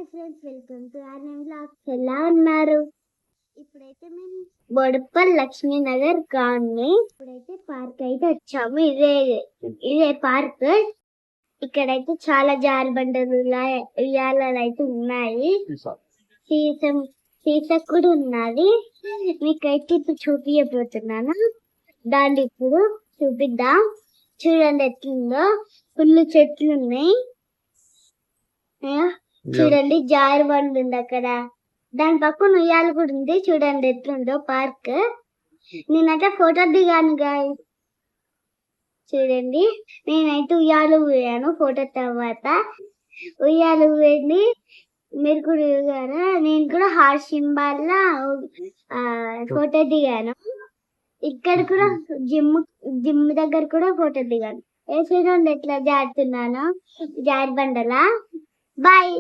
Hi friends, welcome to RM blogs. ఎలా ఉన్నారు? ఇప్పుడైతే మేము బోడుప్పల్ లక్ష్మీనగర్ కాలనీ ఇప్పుడైతే పార్క్ అయితే వచ్చాము. ఇదే పార్క్. ఇక్కడైతే చాలా జారుబండలు ఉయ్యాలలు అయితే ఉన్నాయి. సీసా కూడా ఉన్నది. మీకైతే ఇప్పుడు చూపించబోతున్నాను. దాన్ని ఇప్పుడు చూపిద్దాం. చూడండి ఎట్లుందో. ఫుల్ చెట్లు ఉన్నాయి. చూడండి జారు బండి ఉంది అక్కడ. దాని పక్కన ఉయ్యాల కూడా ఉంది. చూడండి ఎట్లుందో పార్క్. నేనైతే ఫోటో దిగాను గాయ్స్. చూడండి నేనైతే ఉయ్యాలు ఊయాను. ఫోటో తర్వాత ఉయ్యాలు ఊయండి. మీరు కూడా ఊగారా? నేను కూడా హార్ట్ సింబల్ ఫోటో దిగాను. ఇక్కడ కూడా జిమ్ దగ్గర కూడా ఫోటో దిగాను. చూడండి ఎట్లా జారుతున్నాను. జారు బండలా. బాయ్.